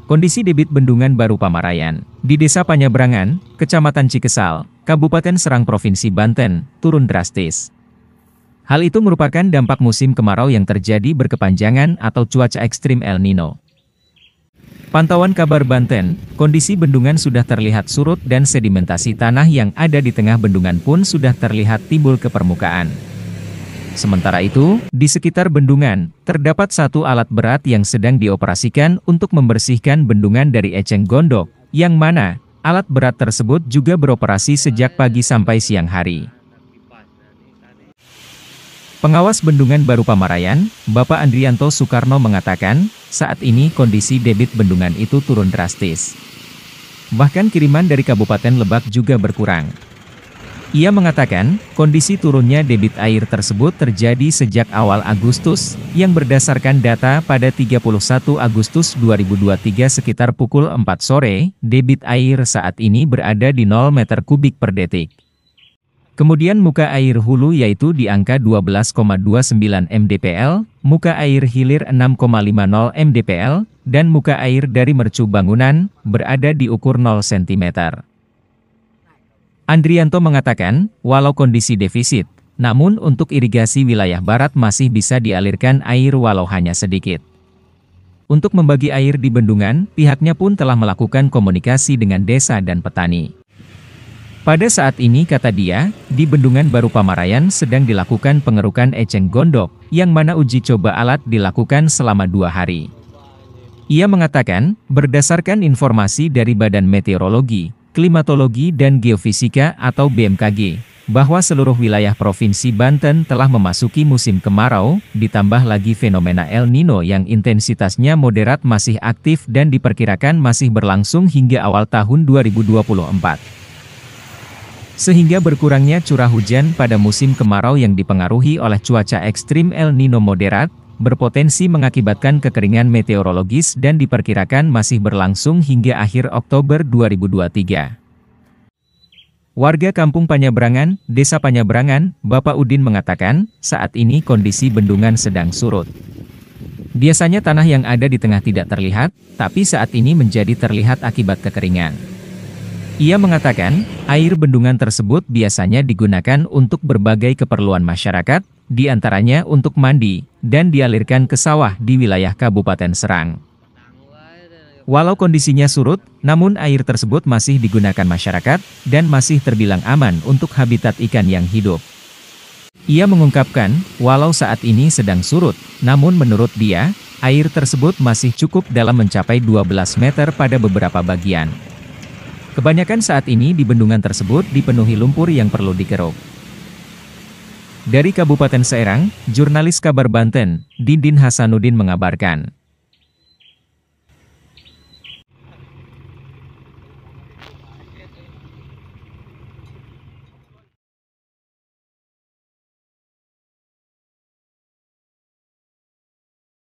Kondisi debit Bendungan Baru Pamarayan, di Desa Panyabrangan, Kecamatan Cikesal, Kabupaten Serang Provinsi Banten, turun drastis. Hal itu merupakan dampak musim kemarau yang terjadi berkepanjangan atau cuaca ekstrim El Nino. Pantauan Kabar Banten, kondisi bendungan sudah terlihat surut dan sedimentasi tanah yang ada di tengah bendungan pun sudah terlihat timbul ke permukaan. Sementara itu, di sekitar bendungan, terdapat satu alat berat yang sedang dioperasikan untuk membersihkan bendungan dari eceng gondok, yang mana alat berat tersebut juga beroperasi sejak pagi sampai siang hari. Pengawas Bendungan Baru Pamarayan, Bapak Andrianto Soekarno mengatakan, saat ini kondisi debit bendungan itu turun drastis. Bahkan kiriman dari Kabupaten Lebak juga berkurang. Ia mengatakan, kondisi turunnya debit air tersebut terjadi sejak awal Agustus, yang berdasarkan data pada 31 Agustus 2023 sekitar pukul 4 sore, debit air saat ini berada di 0 meter kubik per detik. Kemudian muka air hulu yaitu di angka 12,29 mdpl, muka air hilir 6,50 mdpl, dan muka air dari mercu bangunan, berada di ukur 0 cm. Andrianto mengatakan, walau kondisi defisit, namun untuk irigasi wilayah barat masih bisa dialirkan air walau hanya sedikit. Untuk membagi air di bendungan, pihaknya pun telah melakukan komunikasi dengan desa dan petani. Pada saat ini kata dia, di Bendungan Baru Pamarayan sedang dilakukan pengerukan eceng gondok, yang mana uji coba alat dilakukan selama 2 hari. Ia mengatakan, berdasarkan informasi dari Badan Meteorologi, Klimatologi dan Geofisika atau BMKG, bahwa seluruh wilayah Provinsi Banten telah memasuki musim kemarau, ditambah lagi fenomena El Nino yang intensitasnya moderat masih aktif dan diperkirakan masih berlangsung hingga awal tahun 2024. Sehingga berkurangnya curah hujan pada musim kemarau yang dipengaruhi oleh cuaca ekstrim El Nino moderat, berpotensi mengakibatkan kekeringan meteorologis dan diperkirakan masih berlangsung hingga akhir Oktober 2023. Warga Kampung Panyabrangan, Desa Panyabrangan, Bapak Udin mengatakan, saat ini kondisi bendungan sedang surut. Biasanya tanah yang ada di tengah tidak terlihat, tapi saat ini menjadi terlihat akibat kekeringan. Ia mengatakan, air bendungan tersebut biasanya digunakan untuk berbagai keperluan masyarakat, di antaranya untuk mandi, dan dialirkan ke sawah di wilayah Kabupaten Serang. Walau kondisinya surut, namun air tersebut masih digunakan masyarakat, dan masih terbilang aman untuk habitat ikan yang hidup. Ia mengungkapkan, walau saat ini sedang surut, namun menurut dia, air tersebut masih cukup dalam mencapai 12 meter pada beberapa bagian. Kebanyakan saat ini di bendungan tersebut dipenuhi lumpur yang perlu dikeruk. Dari Kabupaten Serang, jurnalis Kabar Banten, Dindin Hasanuddin mengabarkan.